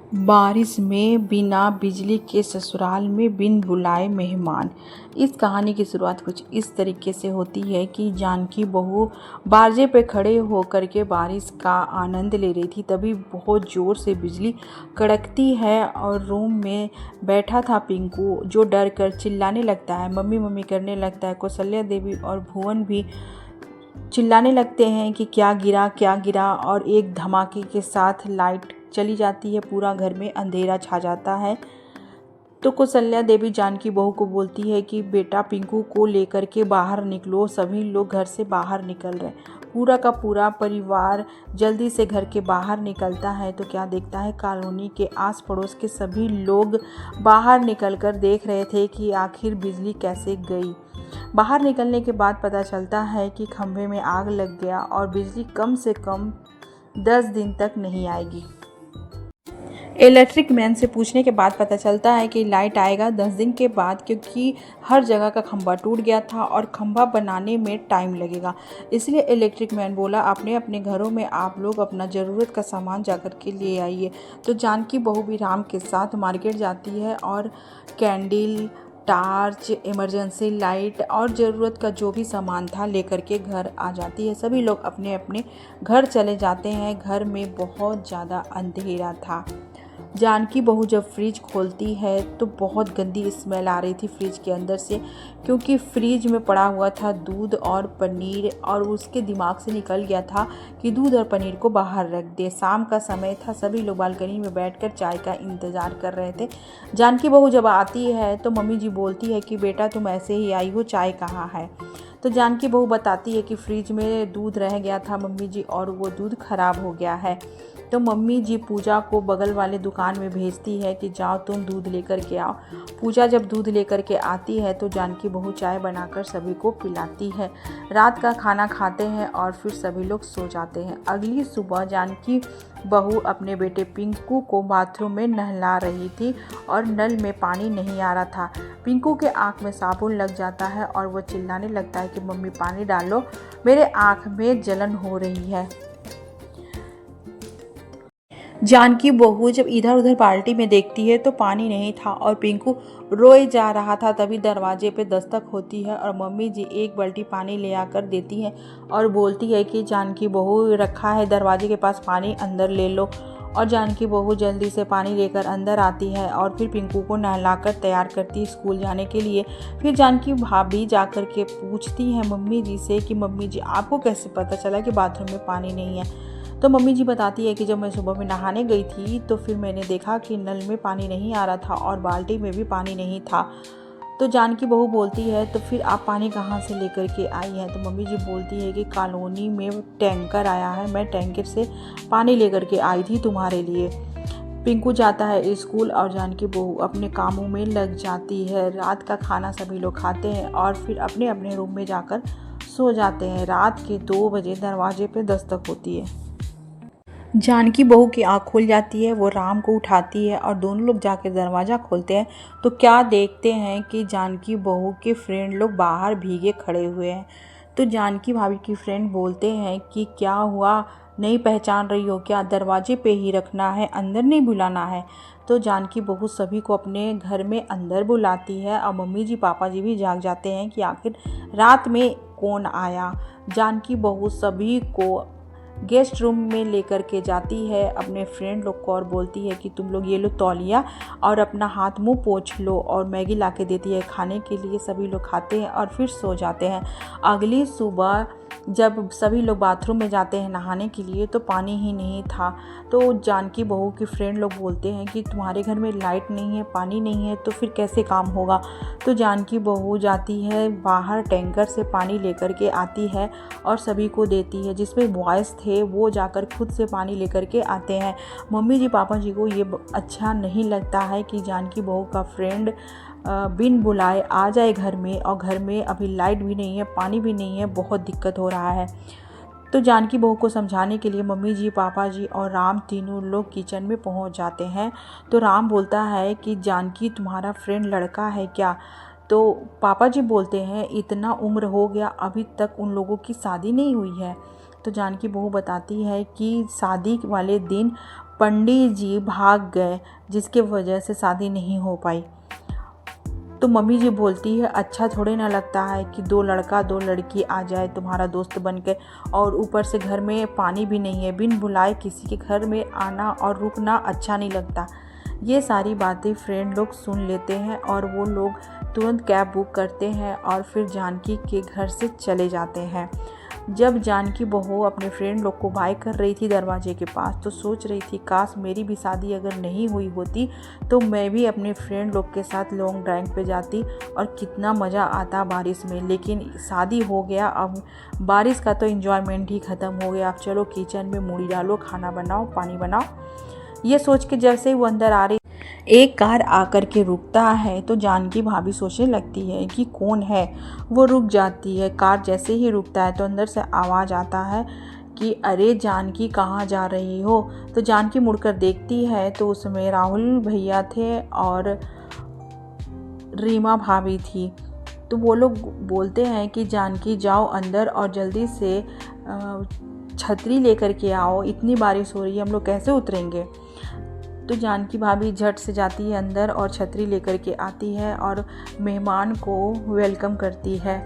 बारिश में बिना बिजली के ससुराल में बिन बुलाए मेहमान। इस कहानी की शुरुआत कुछ इस तरीके से होती है कि जानकी बहू बारजे पे खड़े होकर के बारिश का आनंद ले रही थी। तभी बहुत ज़ोर से बिजली कड़कती है और रूम में बैठा था पिंकू, जो डर कर चिल्लाने लगता है, मम्मी मम्मी करने लगता है। कौशल्या देवी और भुवन भी चिल्लाने लगते हैं कि क्या गिरा, और एक धमाके के साथ लाइट चली जाती है। पूरा घर में अंधेरा छा जाता है। तो कौशल्या देवी जानकी बहू को बोलती है कि बेटा पिंकू को लेकर के बाहर निकलो। सभी लोग घर से बाहर निकल रहे हैं। पूरा का पूरा परिवार जल्दी से घर के बाहर निकलता है तो क्या देखता है, कॉलोनी के आस पड़ोस के सभी लोग बाहर निकलकर देख रहे थे कि आखिर बिजली कैसे गई। बाहर निकलने के बाद पता चलता है कि खंभे में आग लग गया और बिजली कम से कम 10 दिन तक नहीं आएगी। इलेक्ट्रिक मैन से पूछने के बाद पता चलता है कि लाइट आएगा 10 दिन के बाद, क्योंकि हर जगह का खंभा टूट गया था और खंभा बनाने में टाइम लगेगा। इसलिए इलेक्ट्रिक मैन बोला अपने अपने घरों में आप लोग अपना ज़रूरत का सामान जाकर के ले आइए। तो जानकी बहू भी राम के साथ मार्केट जाती है और कैंडल, टार्च, इमरजेंसी लाइट और ज़रूरत का जो भी सामान था लेकर के घर आ जाती है। सभी लोग अपने अपने घर चले जाते हैं। घर में बहुत ज़्यादा अंधेरा था। जानकी बहू जब फ्रिज खोलती है तो बहुत गंदी स्मेल आ रही थी फ्रिज के अंदर से, क्योंकि फ्रिज में पड़ा हुआ था दूध और पनीर, और उसके दिमाग से निकल गया था कि दूध और पनीर को बाहर रख दे। शाम का समय था, सभी लोग बालकनी में बैठकर चाय का इंतज़ार कर रहे थे। जानकी बहू जब आती है तो मम्मी जी बोलती है कि बेटा तुम ऐसे ही आई हो, चाय कहाँ है। तो जानकी बहू बताती है कि फ्रिज में दूध रह गया था मम्मी जी, और वो दूध खराब हो गया है। तो मम्मी जी पूजा को बगल वाले दुकान में भेजती है कि जाओ तुम दूध लेकर के आओ। पूजा जब दूध लेकर के आती है तो जानकी बहू चाय बनाकर सभी को पिलाती है। रात का खाना खाते हैं और फिर सभी लोग सो जाते हैं। अगली सुबह जानकी बहू अपने बेटे पिंकू को बाथरूम में नहला रही थी और नल में पानी नहीं आ रहा था। पिंकू के आँख में साबुन लग जाता है और वो चिल्लाने लगता है कि मम्मी पानी डालो, मेरे आँख में जलन हो रही है। जानकी बहू जब इधर उधर बाल्टी में देखती है तो पानी नहीं था और पिंकू रोए जा रहा था। तभी दरवाजे पे दस्तक होती है और मम्मी जी एक बाल्टी पानी ले आकर देती हैं और बोलती है कि जानकी बहू रखा है दरवाजे के पास पानी, अंदर ले लो। और जानकी बहू जल्दी से पानी लेकर अंदर आती है और फिर पिंकू को नहलाकर तैयार करती है स्कूल जाने के लिए। फिर जानकी भाभी जाकर के पूछती हैं मम्मी जी से कि मम्मी जी आपको कैसे पता चला कि बाथरूम में पानी नहीं है। तो मम्मी जी बताती है कि जब मैं सुबह में नहाने गई थी तो फिर मैंने देखा कि नल में पानी नहीं आ रहा था और बाल्टी में भी पानी नहीं था। तो जानकी बहू बोलती है तो फिर आप पानी कहाँ से लेकर के आई हैं। तो मम्मी जी बोलती है कि कॉलोनी में टैंकर आया है, मैं टैंकर से पानी लेकर के आई थी तुम्हारे लिए। पिंकू जाता है स्कूल और जानकी बहू अपने कामों में लग जाती है। रात का खाना सभी लोग खाते हैं और फिर अपने अपने रूम में जाकर सो जाते हैं। रात के 2 बजे दरवाजे पर दस्तक होती है। जानकी बहू की आँख खुल जाती है, वो राम को उठाती है और दोनों लोग जाकर दरवाज़ा खोलते हैं तो क्या देखते हैं कि जानकी बहू के फ्रेंड लोग बाहर भीगे खड़े हुए हैं। तो जानकी भाभी की फ्रेंड बोलते हैं कि क्या हुआ, नहीं पहचान रही हो क्या, दरवाजे पे ही रखना है, अंदर नहीं बुलाना है। तो जानकी बहू सभी को अपने घर में अंदर बुलाती है और मम्मी जी पापा जी भी जाग जाते हैं कि आखिर रात में कौन आया। जानकी बहू सभी को गेस्ट रूम में लेकर के जाती है अपने फ्रेंड लोग को और बोलती है कि तुम लोग ये लो तौलिया और अपना हाथ मुंह पोंछ लो, और मैगी ला के देती है खाने के लिए। सभी लोग खाते हैं और फिर सो जाते हैं। अगली सुबह जब सभी लोग बाथरूम में जाते हैं नहाने के लिए तो पानी ही नहीं था। तो जानकी बहू की फ्रेंड लोग बोलते हैं कि तुम्हारे घर में लाइट नहीं है, पानी नहीं है, तो फिर कैसे काम होगा। तो जानकी बहू जाती है बाहर, टैंकर से पानी लेकर के आती है और सभी को देती है। जिसमें बॉयज़ थे वो जाकर खुद से पानी लेकर के आते हैं। मम्मी जी पापा जी को ये अच्छा नहीं लगता है कि जानकी बहू का फ्रेंड बिन बुलाए आ जाए घर में, और घर में अभी लाइट भी नहीं है, पानी भी नहीं है, बहुत दिक्कत हो रहा है। तो जानकी बहू को समझाने के लिए मम्मी जी पापा जी और राम तीनों लोग किचन में पहुंच जाते हैं। तो राम बोलता है कि जानकी तुम्हारा फ्रेंड लड़का है क्या। तो पापा जी बोलते हैं इतना उम्र हो गया अभी तक उन लोगों की शादी नहीं हुई है। तो जानकी बहू बताती है कि शादी वाले दिन पंडित जी भाग गए, जिसके वजह से शादी नहीं हो पाई। तो मम्मी जी बोलती है अच्छा थोड़े ना लगता है कि 2 लड़का 2 लड़की आ जाए तुम्हारा दोस्त बन के, और ऊपर से घर में पानी भी नहीं है, बिन बुलाए किसी के घर में आना और रुकना अच्छा नहीं लगता। ये सारी बातें फ्रेंड लोग सुन लेते हैं और वो लोग तुरंत कैब बुक करते हैं और फिर जानकी के घर से चले जाते हैं। जब जानकी बहू अपने फ्रेंड लोग को बाय कर रही थी दरवाजे के पास, तो सोच रही थी काश मेरी भी शादी अगर नहीं हुई होती तो मैं भी अपने फ्रेंड लोग के साथ लॉन्ग ड्राइव पे जाती और कितना मज़ा आता बारिश में। लेकिन शादी हो गया, अब बारिश का तो एंजॉयमेंट ही ख़त्म हो गया। अब चलो किचन में मूड़ी डालो, खाना बनाओ, पानी बनाओ। ये सोच के जैसे ही वो अंदर आ रही, एक कार आकर के रुकता है तो जानकी भाभी सोचने लगती है कि कौन है। वो रुक जाती है। कार जैसे ही रुकता है तो अंदर से आवाज़ आता है कि अरे जानकी कहाँ जा रही हो। तो जानकी मुड़कर देखती है तो उसमें राहुल भैया थे और रीमा भाभी थी। तो वो लोग बोलते हैं कि जानकी जाओ अंदर और जल्दी से छतरी लेकर के आओ, इतनी बारिश हो रही है, हम लोग कैसे उतरेंगे। तो जानकी भाभी झट से जाती है अंदर और छतरी लेकर के आती है और मेहमान को वेलकम करती है।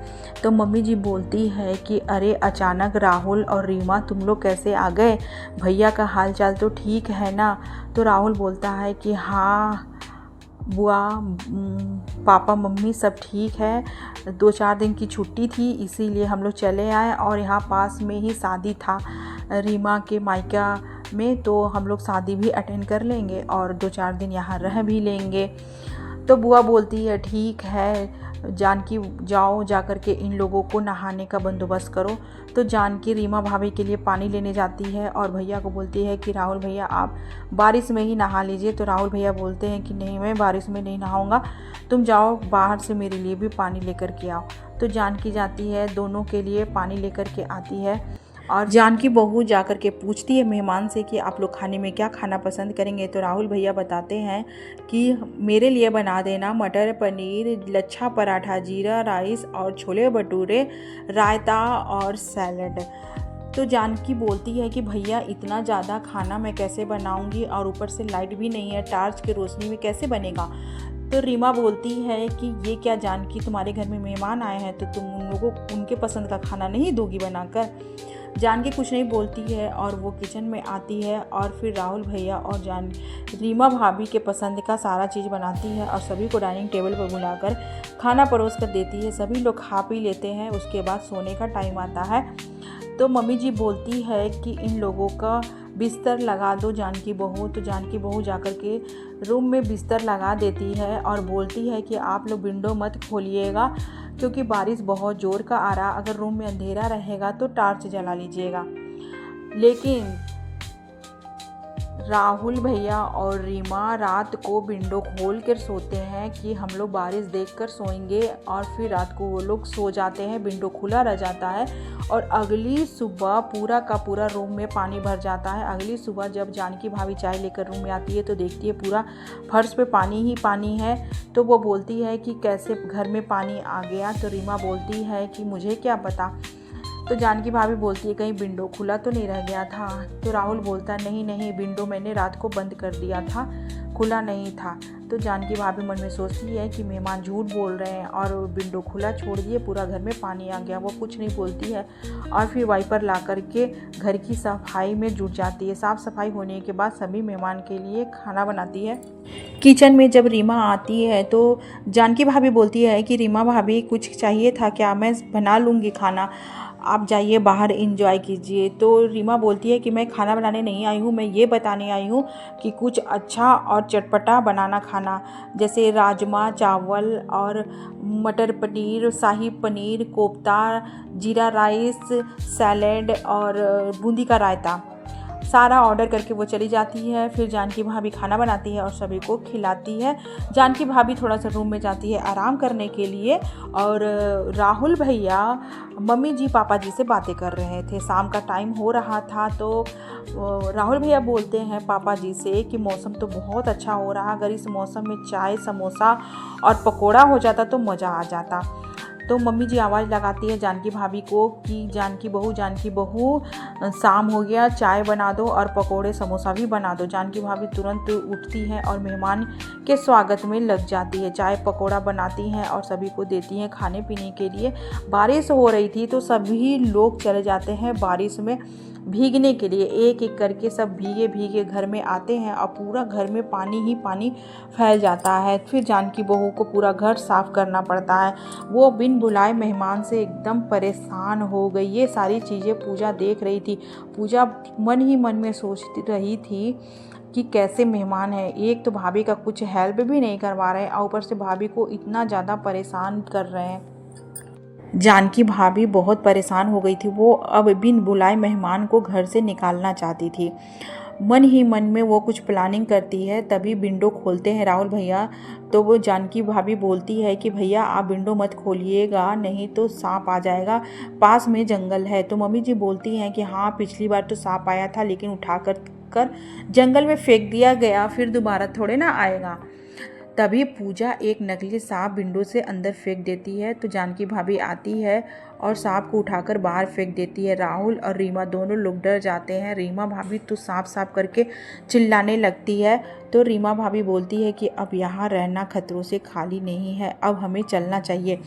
तो मम्मी जी बोलती है कि अरे अचानक राहुल और रीमा तुम लोग कैसे आ गए, भैया का हाल चाल तो ठीक है ना। तो राहुल बोलता है कि हाँ बुआ, पापा मम्मी सब ठीक है, 2-4 दिन की छुट्टी थी इसीलिए हम लोग चले आए और यहाँ पास में ही शादी था रीमा के मायका में, तो हम लोग शादी भी अटेंड कर लेंगे और 2-4 दिन यहाँ रह भी लेंगे। तो बुआ बोलती है ठीक है जानकी, जाओ जाकर के इन लोगों को नहाने का बंदोबस्त करो। तो जानकी रीमा भाभी के लिए पानी लेने जाती है और भैया को बोलती है कि राहुल भैया आप बारिश में ही नहा लीजिए। तो राहुल भैया बोलते हैं कि नहीं मैं बारिश में नहीं नहाऊंगा, तुम जाओ बाहर से मेरे लिए भी पानी लेकर के आओ। तो जानकी जाती है, दोनों के लिए पानी लेकर के आती है और जानकी बहू जाकर के पूछती है मेहमान से कि आप लोग खाने में क्या खाना पसंद करेंगे। तो राहुल भैया बताते हैं कि मेरे लिए बना देना मटर पनीर, लच्छा पराठा, जीरा राइस और छोले भटूरे, रायता और सैलड। तो जानकी बोलती है कि भैया इतना ज़्यादा खाना मैं कैसे बनाऊंगी और ऊपर से लाइट भी नहीं है, टार्च की रोशनी में कैसे बनेगा। तो रीमा बोलती है कि ये क्या जानकी, तुम्हारे घर में मेहमान आए हैं तो तुम उन लोगों को उनके पसंद का खाना नहीं दोगी बनाकर। जानकी कुछ नहीं बोलती है और वो किचन में आती है और फिर राहुल भैया और रीमा भाभी के पसंद का सारा चीज़ बनाती है और सभी को डाइनिंग टेबल पर बुलाकर खाना परोस कर देती है। सभी लोग खा पी लेते हैं। उसके बाद सोने का टाइम आता है तो मम्मी जी बोलती है कि इन लोगों का बिस्तर लगा दो जानकी बहू। तो जानकी बहू जाकर के रूम में बिस्तर लगा देती है और बोलती है कि आप लोग विंडो मत खोलिएगा क्योंकि बारिश बहुत ज़ोर का आ रहा, अगर रूम में अंधेरा रहेगा तो टार्च जला लीजिएगा। लेकिन राहुल भैया और रीमा रात को विंडो खोल कर सोते हैं कि हम लोग बारिश देखकर सोएंगे और फिर रात को वो लोग सो जाते हैं, विंडो खुला रह जाता है और अगली सुबह पूरा का पूरा रूम में पानी भर जाता है। अगली सुबह जब जानकी भाभी चाय लेकर रूम में आती है तो देखती है पूरा फर्श पे पानी ही पानी है। तो वो बोलती है कि कैसे घर में पानी आ गया। तो रीमा बोलती है कि मुझे क्या पता। तो जानकी भाभी बोलती है कहीं विंडो खुला तो नहीं रह गया था। तो राहुल बोलता है नहीं नहीं, विंडो मैंने रात को बंद कर दिया था, खुला नहीं था। तो जानकी भाभी मन में सोचती है कि मेहमान झूठ बोल रहे हैं और विंडो खुला छोड़ दिए, पूरा घर में पानी आ गया। वो कुछ नहीं बोलती है और फिर वाइपर ला करके घर की सफाई में जुट जाती है। साफ़ सफाई होने के बाद सभी मेहमान के लिए खाना बनाती है। किचन में जब रीमा आती है तो जानकी भाभी बोलती है कि रीमा भाभी कुछ चाहिए था क्या, मैं बना लूँगी खाना, आप जाइए बाहर एंजॉय कीजिए। तो रीमा बोलती है कि मैं खाना बनाने नहीं आई हूँ, मैं ये बताने आई हूँ कि कुछ अच्छा और चटपटा बनाना खाना, जैसे राजमा चावल और मटर पनीर, शाही पनीर, कोफ्ता, जीरा राइस, सैलेड और बूंदी का रायता। सारा ऑर्डर करके वो चली जाती है। फिर जानकी भाभी खाना बनाती है और सभी को खिलाती है। जानकी भाभी थोड़ा सा रूम में जाती है आराम करने के लिए और राहुल भैया मम्मी जी पापा जी से बातें कर रहे थे। शाम का टाइम हो रहा था तो राहुल भैया बोलते हैं पापा जी से कि मौसम तो बहुत अच्छा हो रहा, अगर इस मौसम में चाय समोसा और पकोड़ा हो जाता तो मज़ा आ जाता। तो मम्मी जी आवाज़ लगाती है जानकी भाभी को कि जानकी बहू शाम हो गया, चाय बना दो और पकोड़े समोसा भी बना दो। जानकी भाभी तुरंत उठती हैं और मेहमान के स्वागत में लग जाती है। चाय पकोड़ा बनाती हैं और सभी को देती हैं खाने पीने के लिए। बारिश हो रही थी तो सभी लोग चले जाते हैं बारिश में भीगने के लिए। एक एक करके सब भीगे भीगे घर में आते हैं और पूरा घर में पानी ही पानी फैल जाता है। फिर जानकी बहू को पूरा घर साफ करना पड़ता है। वो बिन बुलाए मेहमान से एकदम परेशान हो गई। ये सारी चीज़ें पूजा देख रही थी। पूजा मन ही मन में सोचती रही थी कि कैसे मेहमान है, एक तो भाभी का कुछ हेल्प भी नहीं करवा रहे हैं और ऊपर से भाभी को इतना ज़्यादा परेशान कर रहे हैं। जानकी भाभी बहुत परेशान हो गई थी। वो अब बिन बुलाए मेहमान को घर से निकालना चाहती थी। मन ही मन में वो कुछ प्लानिंग करती है। तभी विंडो खोलते हैं राहुल भैया। तो वो जानकी भाभी बोलती है कि भैया आप विंडो मत खोलिएगा, नहीं तो सांप आ जाएगा, पास में जंगल है। तो मम्मी जी बोलती हैं कि हाँ पिछली बार तो सांप आया था लेकिन उठा कर जंगल में फेंक दिया गया, फिर दोबारा थोड़े ना आएगा। तभी पूजा एक नकली सांप विंडो से अंदर फेंक देती है। तो जानकी भाभी आती है और सांप को उठाकर बाहर फेंक देती है। राहुल और रीमा दोनों लोग डर जाते हैं। रीमा भाभी तो सांप सांप करके चिल्लाने लगती है। तो रीमा भाभी बोलती है कि अब यहाँ रहना खतरों से खाली नहीं है, अब हमें चलना चाहिए।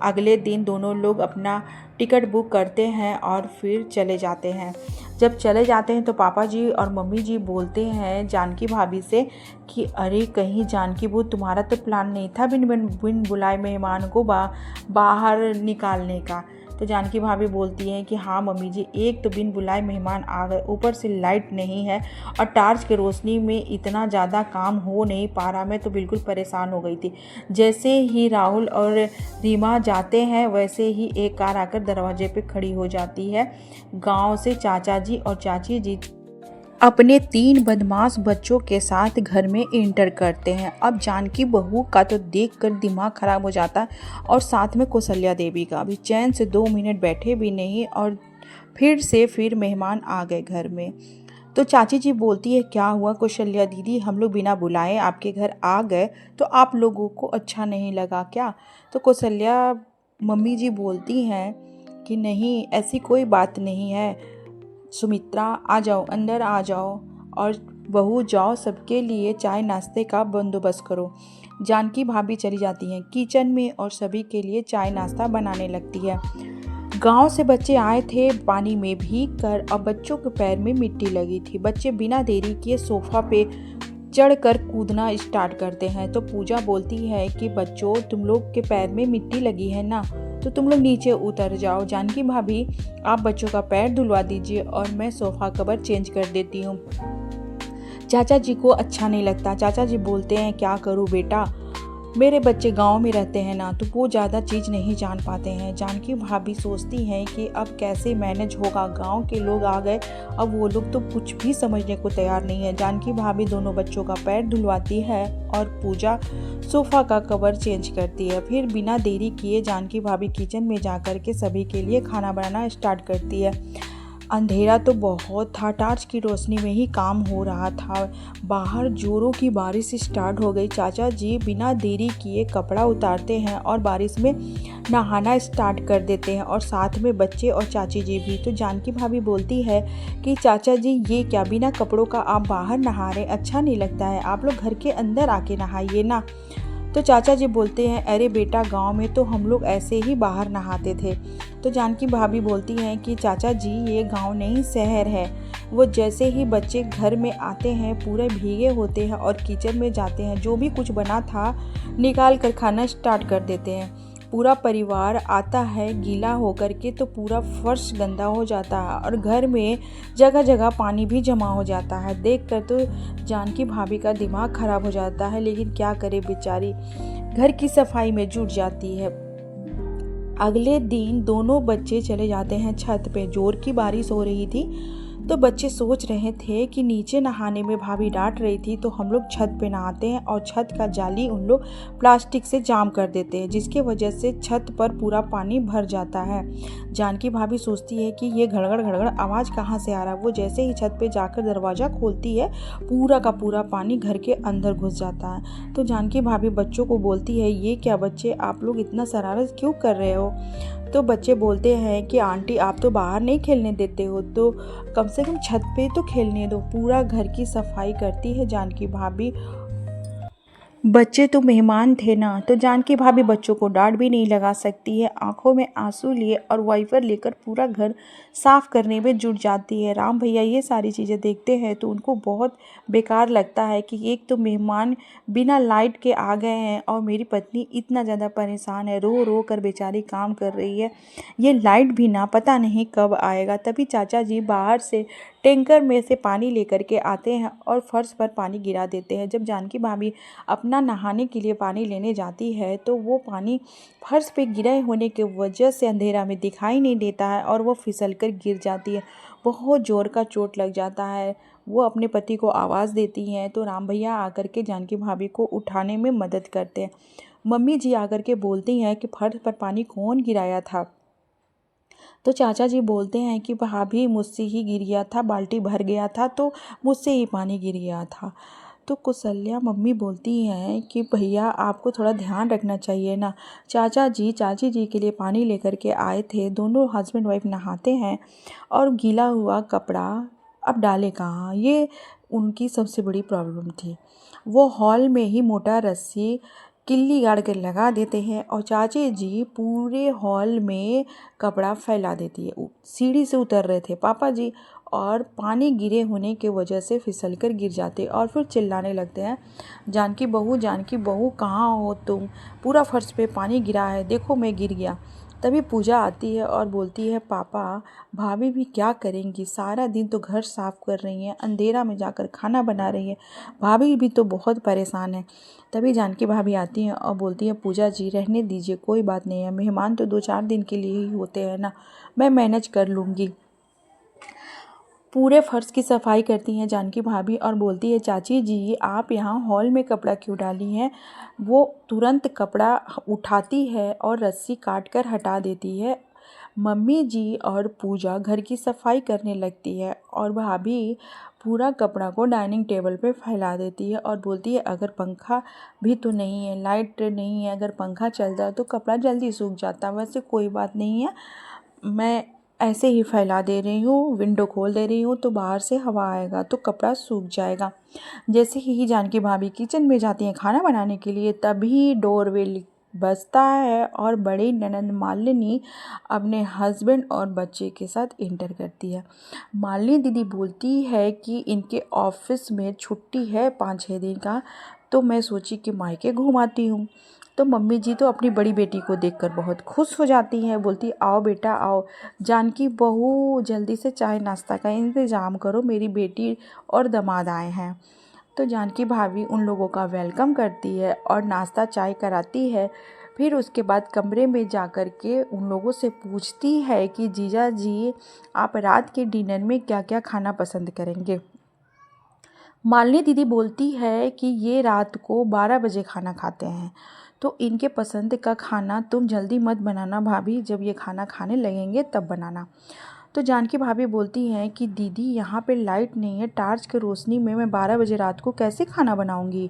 अगले दिन दोनों लोग अपना टिकट बुक करते हैं और फिर चले जाते हैं। जब चले जाते हैं तो पापा जी और मम्मी जी बोलते हैं जानकी भाभी से कि अरे कहीं जानकी बहू तुम्हारा तो प्लान नहीं था बिन बुलाए मेहमान को बाहर निकालने का। तो जानकी भाभी बोलती हैं कि हाँ मम्मी जी, एक तो बिन बुलाए मेहमान आ गए, ऊपर से लाइट नहीं है और टार्च की रोशनी में इतना ज़्यादा काम हो नहीं पा रहा। मैं तो बिल्कुल परेशान हो गई थी। जैसे ही राहुल और रीमा जाते हैं वैसे ही एक कार आकर दरवाजे पे खड़ी हो जाती है। गांव से चाचा जी और चाची जी अपने 3 बदमाश बच्चों के साथ घर में एंटर करते हैं। अब जानकी बहू का तो देखकर दिमाग खराब हो जाता है और साथ में कौशल्या देवी का भी। चैन से 2 मिनट बैठे भी नहीं और फिर मेहमान आ गए घर में। तो चाची जी बोलती है क्या हुआ कौशल्या दीदी, हम लोग बिना बुलाए आपके घर आ गए तो आप लोगों को अच्छा नहीं लगा क्या? तो कौशल्या मम्मी जी बोलती हैं कि नहीं ऐसी कोई बात नहीं है, सुमित्रा आ जाओ, अंदर आ जाओ और बहू जाओ सबके लिए चाय नाश्ते का बंदोबस्त करो। जानकी भाभी चली जाती हैं किचन में और सभी के लिए चाय नाश्ता बनाने लगती है। गांव से बच्चे आए थे पानी में भीग कर और बच्चों के पैर में मिट्टी लगी थी। बच्चे बिना देरी किए सोफा पे चढ़कर कूदना स्टार्ट करते हैं। तो पूजा बोलती है कि बच्चों तुम लोग के पैर में मिट्टी लगी है ना, तो तुम लोग नीचे उतर जाओ। जानकी भाभी आप बच्चों का पैर धुलवा दीजिए और मैं सोफा कवर चेंज कर देती हूँ। चाचा जी को अच्छा नहीं लगता। चाचा जी बोलते हैं क्या करूँ बेटा, मेरे बच्चे गांव में रहते हैं ना तो वो ज़्यादा चीज़ नहीं जान पाते हैं। जानकी भाभी सोचती हैं कि अब कैसे मैनेज होगा, गांव के लोग आ गए, अब वो लोग तो कुछ भी समझने को तैयार नहीं है। जानकी भाभी दोनों बच्चों का पैर धुलवाती है और पूजा सोफ़ा का कवर चेंज करती है। फिर बिना देरी किए जानकी भाभी किचन में जा कर के सभी के लिए खाना बनाना स्टार्ट करती है। अंधेरा तो बहुत था, टार्च की रोशनी में ही काम हो रहा था। बाहर जोरों की बारिश स्टार्ट हो गई। चाचा जी बिना देरी किए कपड़ा उतारते हैं और बारिश में नहाना स्टार्ट कर देते हैं और साथ में बच्चे और चाची जी भी। तो जानकी भाभी बोलती है कि चाचा जी ये क्या, बिना कपड़ों का आप बाहर नहा रहे, अच्छा नहीं लगता है, आप लोग घर के अंदर आके नहाइए ना। तो चाचा जी बोलते हैं अरे बेटा गांव में तो हम लोग ऐसे ही बाहर नहाते थे। तो जानकी भाभी बोलती हैं कि चाचा जी ये गांव नहीं शहर है। वो जैसे ही बच्चे घर में आते हैं पूरे भीगे होते हैं और किचन में जाते हैं, जो भी कुछ बना था निकाल कर खाना स्टार्ट कर देते हैं। पूरा परिवार आता है गीला होकर के तो पूरा फर्श गंदा हो जाता है और घर में जगह जगह पानी भी जमा हो जाता है। देखकर तो जानकी भाभी का दिमाग खराब हो जाता है, लेकिन क्या करे बेचारी, घर की सफाई में जुट जाती है। अगले दिन दोनों बच्चे चले जाते हैं छत पे। जोर की बारिश हो रही थी तो बच्चे सोच रहे थे कि नीचे नहाने में भाभी डांट रही थी तो हम लोग छत पे नहाते हैं और छत का जाली उन लोग प्लास्टिक से जाम कर देते हैं, जिसके वजह से छत पर पूरा पानी भर जाता है। जानकी भाभी सोचती है कि ये घड़घड़ घड़घड़ आवाज़ कहाँ से आ रहा है। वो जैसे ही छत पे जाकर दरवाज़ा खोलती है, पूरा का पूरा पानी घर के अंदर घुस जाता है। तो जानकी भाभी बच्चों को बोलती है, ये क्या बच्चे, आप लोग इतना शरारत क्यों कर रहे हो। तो बच्चे बोलते हैं कि आंटी आप तो बाहर नहीं खेलने देते हो, तो कम से कम छत पे तो खेलने दो। पूरा घर की सफाई करती है जानकी भाभी। बच्चे तो मेहमान थे ना, तो जानकी भाभी बच्चों को डांट भी नहीं लगा सकती है। आंखों में आंसू लिए और वाइपर लेकर पूरा घर साफ करने में जुट जाती है। राम भैया ये सारी चीज़ें देखते हैं तो उनको बहुत बेकार लगता है कि एक तो मेहमान बिना लाइट के आ गए हैं और मेरी पत्नी इतना ज़्यादा परेशान है, रो रो कर बेचारी काम कर रही है। ये लाइट भी ना पता नहीं कब आएगा। तभी चाचा जी बाहर से टैंकर में से पानी लेकर के आते हैं और फर्श पर पानी गिरा देते हैं। जब जानकी भाभी अपना नहाने के लिए पानी लेने जाती है तो वो पानी फर्श पे गिरे होने की वजह से अंधेरा में दिखाई नहीं देता है और वो फिसल कर गिर जाती है। बहुत ज़ोर का चोट लग जाता है। वो अपने पति को आवाज़ देती हैं तो राम भैया आकर के जानकी भाभी को उठाने में मदद करते हैं। मम्मी जी आकर के बोलती हैं कि फर्श पर पानी कौन गिराया था। तो चाचा जी बोलते हैं कि भाभी मुझसे ही गिर गया था, बाल्टी भर गया था तो मुझसे ही पानी गिर गया था। तो कौशल्या मम्मी बोलती हैं कि भैया आपको थोड़ा ध्यान रखना चाहिए ना। चाचा जी चाची जी के लिए पानी लेकर के आए थे। दोनों हस्बैंड वाइफ नहाते हैं और गीला हुआ कपड़ा अब डाले कहाँ, ये उनकी सबसे बड़ी प्रॉब्लम थी। वो हॉल में ही मोटा रस्सी किल्ली गाड़ कर लगा देते हैं और चाची जी पूरे हॉल में कपड़ा फैला देती है। सीढ़ी से उतर रहे थे पापा जी और पानी गिरे होने की वजह से फिसल कर गिर जाते और फिर चिल्लाने लगते हैं, जानकी बहू कहाँ हो तुम, पूरा फर्श पे पानी गिरा है, देखो मैं गिर गया। तभी पूजा आती है और बोलती है, पापा भाभी भी क्या करेंगी, सारा दिन तो घर साफ कर रही हैं, अंधेरा में जाकर खाना बना रही है, भाभी भी तो बहुत परेशान है। तभी जानकी भाभी आती हैं और बोलती हैं, पूजा जी रहने दीजिए, कोई बात नहीं है, मेहमान तो 2-4 दिन के लिए ही होते हैं ना, मैं मैनेज कर लूँगी। पूरे फर्श की सफाई करती हैं जानकी भाभी और बोलती है, चाची जी आप यहाँ हॉल में कपड़ा क्यों डाली हैं। वो तुरंत कपड़ा उठाती है और रस्सी काट कर हटा देती है। मम्मी जी और पूजा घर की सफाई करने लगती है और भाभी पूरा कपड़ा को डाइनिंग टेबल पे फैला देती है और बोलती है, अगर पंखा भी तो नहीं है, लाइट नहीं है, अगर पंखा चल जाए तो कपड़ा जल्दी सूख जाता। वैसे कोई बात नहीं है, मैं ऐसे ही फैला दे रही हूँ, विंडो खोल दे रही हूँ तो बाहर से हवा आएगा तो कपड़ा सूख जाएगा। जैसे ही जानकी भाभी किचन में जाती हैं खाना बनाने के लिए, तभी डोरबेल बजता है और बड़ी ननंद मालिनी अपने हस्बैंड और बच्चे के साथ इंटर करती है। मालिनी दीदी बोलती है कि इनके ऑफिस में छुट्टी है 5-6 दिन का, तो मैं सोची कि मायके घूम आती हूँ। तो मम्मी जी तो अपनी बड़ी बेटी को देखकर बहुत खुश हो जाती हैं, बोलती, आओ बेटा आओ, जानकी बहू जल्दी से चाय नाश्ता का इंतज़ाम करो, मेरी बेटी और दामाद आए हैं। तो जानकी भाभी उन लोगों का वेलकम करती है और नाश्ता चाय कराती है। फिर उसके बाद कमरे में जा कर के उन लोगों से पूछती है कि जीजा जी आप रात के डिनर में क्या क्या खाना पसंद करेंगे। मालिनी दीदी बोलती है कि ये रात को 12 बजे खाना खाते हैं, तो इनके पसंद का खाना तुम जल्दी मत बनाना भाभी, जब ये खाना खाने लगेंगे तब बनाना। तो जानकी भाभी बोलती हैं कि दीदी यहाँ पे लाइट नहीं है, टार्च की रोशनी में मैं 12 बजे रात को कैसे खाना बनाऊँगी।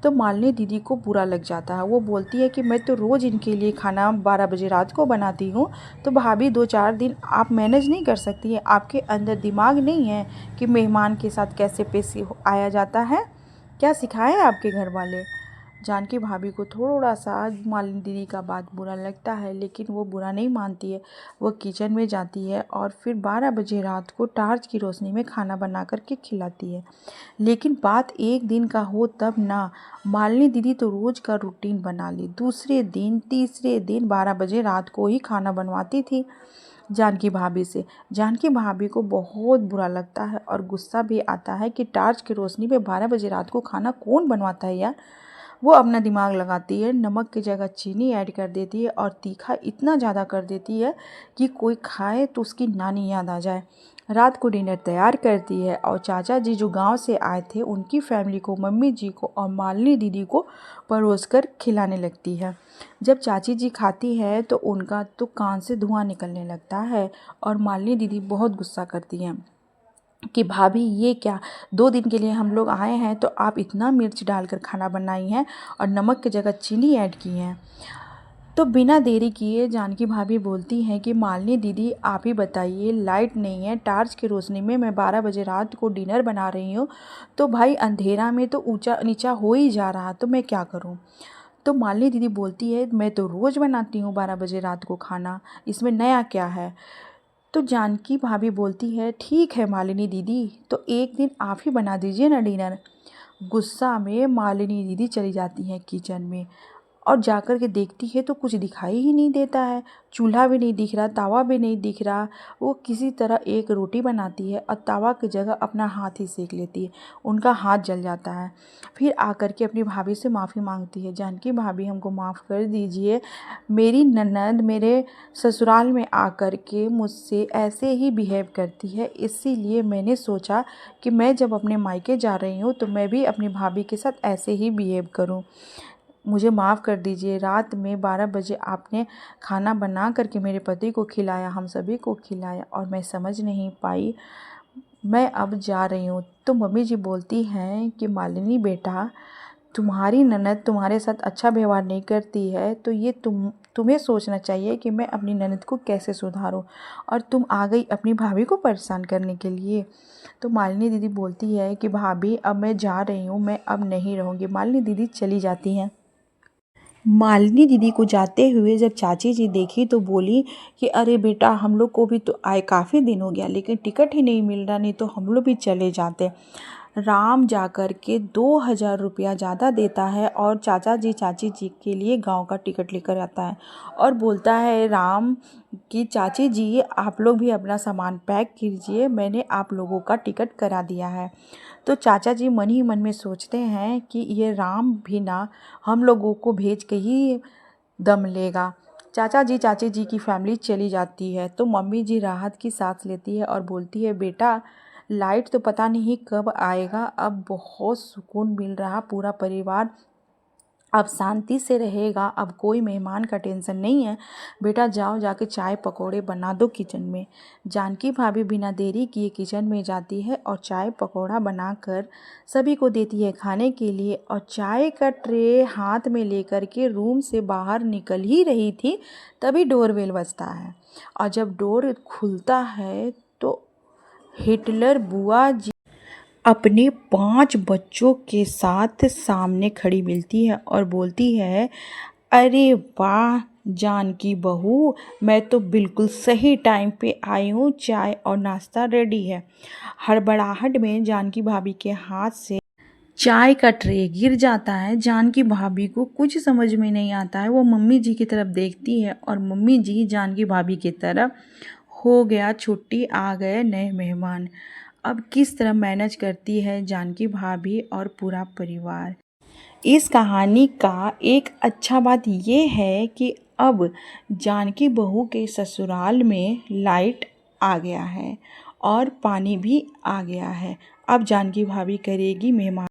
तो मालिनी दीदी को बुरा लग जाता है। वो बोलती है कि मैं तो रोज़ इनके लिए खाना 12 बजे रात को बनाती हूँ, तो भाभी 2-4 दिन आप मैनेज नहीं कर सकती हैं, आपके अंदर दिमाग नहीं है कि मेहमान के साथ कैसे पेश आया जाता है, क्या सिखाए हैं आपके घर वाले। जानकी भाभी को थोड़ा सा मालिनी दीदी का बात बुरा लगता है, लेकिन वो बुरा नहीं मानती है। वो किचन में जाती है और फिर 12 बजे रात को टार्च की रोशनी में खाना बना कर के खिलाती है। लेकिन बात एक दिन का हो तब ना, मालिनी दीदी तो रोज़ का रूटीन बना ली, दूसरे दिन तीसरे दिन 12 बजे रात को ही खाना बनवाती थी जानकी भाभी से। जानकी भाभी को बहुत बुरा लगता है और गुस्सा भी आता है कि टार्च की रोशनी में 12 बजे रात को खाना कौन बनवाता है यार। वो अपना दिमाग लगाती है, नमक की जगह चीनी ऐड कर देती है और तीखा इतना ज़्यादा कर देती है कि कोई खाए तो उसकी नानी याद आ जाए। रात को डिनर तैयार करती है और चाचा जी जो गांव से आए थे उनकी फैमिली को, मम्मी जी को और मालिनी दीदी को परोसकर खिलाने लगती है। जब चाची जी खाती है तो उनका तो कान से धुआं निकलने लगता है और मालिनी दीदी बहुत गुस्सा करती हैं कि भाभी ये क्या, 2 दिन के लिए हम लोग आए हैं तो आप इतना मिर्च डालकर खाना बनाई हैं और नमक की जगह चीनी ऐड की हैं। तो बिना देरी किए जानकी भाभी बोलती हैं कि मालिनी दीदी आप ही बताइए, लाइट नहीं है, टार्च की रोशनी में मैं 12 बजे रात को डिनर बना रही हूँ, तो भाई अंधेरा में तो ऊंचा नीचा हो ही जा रहा, तो मैं क्या करूँ। तो मालिनी दीदी बोलती है मैं तो रोज़ बनाती हूँ 12 बजे रात को खाना, इसमें नया क्या है। तो जानकी भाभी बोलती है ठीक है मालिनी दीदी, तो एक दिन आप ही बना दीजिए ना डिनर। गुस्सा में मालिनी दीदी चली जाती हैं किचन में और जाकर के देखती है तो कुछ दिखाई ही नहीं देता है, चूल्हा भी नहीं दिख रहा, तावा भी नहीं दिख रहा। वो किसी तरह एक रोटी बनाती है और तावा की जगह अपना हाथ ही सेक लेती है, उनका हाथ जल जाता है। फिर आकर के अपनी भाभी से माफ़ी मांगती है, जानकी भाभी हमको माफ़ कर दीजिए, मेरी ननद मेरे ससुराल में आकर के मुझसे ऐसे ही बिहेव करती है, इसीलिए मैंने सोचा कि मैं जब अपने मायके जा रही हूँ तो मैं भी अपनी भाभी के साथ ऐसे ही बिहेव करूँ, मुझे माफ़ कर दीजिए। रात में 12 बजे आपने खाना बना करके मेरे पति को खिलाया, हम सभी को खिलाया और मैं समझ नहीं पाई, मैं अब जा रही हूँ। तो मम्मी जी बोलती हैं कि मालिनी बेटा, तुम्हारी ननद तुम्हारे साथ अच्छा व्यवहार नहीं करती है तो ये तुम्हें सोचना चाहिए कि मैं अपनी ननद को कैसे सुधारूं, और तुम आ गई अपनी भाभी को परेशान करने के लिए। तो मालिनी दीदी बोलती है कि भाभी अब मैं जा रही हूँ, मैं अब नहीं रहूँगी। मालिनी दीदी चली जाती हैं। मालिनी दीदी को जाते हुए जब चाची जी देखी तो बोली कि अरे बेटा, हम लोग को भी तो आए काफ़ी दिन हो गया लेकिन टिकट ही नहीं मिल रहा, नहीं तो हम लोग भी चले जाते। राम जाकर के 2000 रुपया ज़्यादा देता है और चाचा जी चाची जी के लिए गांव का टिकट लेकर आता है और बोलता है राम कि चाची जी आप लोग भी अपना सामान पैक कीजिए, मैंने आप लोगों का टिकट करा दिया है। तो चाचा जी मन ही मन में सोचते हैं कि ये राम भी ना हम लोगों को भेज के ही दम लेगा। चाचा जी चाची जी की फैमिली चली जाती है तो मम्मी जी राहत की सांस लेती है और बोलती है बेटा, लाइट तो पता नहीं कब आएगा, अब बहुत सुकून मिल रहा, पूरा परिवार अब शांति से रहेगा, अब कोई मेहमान का टेंशन नहीं है। बेटा जाओ जाके चाय पकौड़े बना दो किचन में। जानकी भाभी बिना देरी किए किचन में जाती है और चाय पकौड़ा बनाकर सभी को देती है खाने के लिए, और चाय का ट्रे हाथ में लेकर के रूम से बाहर निकल ही रही थी तभी डोरबेल बजता है और जब डोर खुलता है तो हिटलर बुआ जी अपने 5 बच्चों के साथ सामने खड़ी मिलती है और बोलती है अरे वाह जानकी बहू, मैं तो बिल्कुल सही टाइम पे आई हूँ, चाय और नाश्ता रेडी है। हड़बड़ाहट में जानकी भाभी के हाथ से चाय का ट्रे गिर जाता है। जानकी भाभी को कुछ समझ में नहीं आता है, वो मम्मी जी की तरफ देखती है और मम्मी जी जानकी भाभी की तरफ, हो गया छुट्टी, आ गए नए मेहमान। अब किस तरह मैनेज करती है जानकी भाभी और पूरा परिवार। इस कहानी का एक अच्छा बात ये है कि अब जानकी बहू के ससुराल में लाइट आ गया है और पानी भी आ गया है। अब जानकी भाभी करेगी मेहमान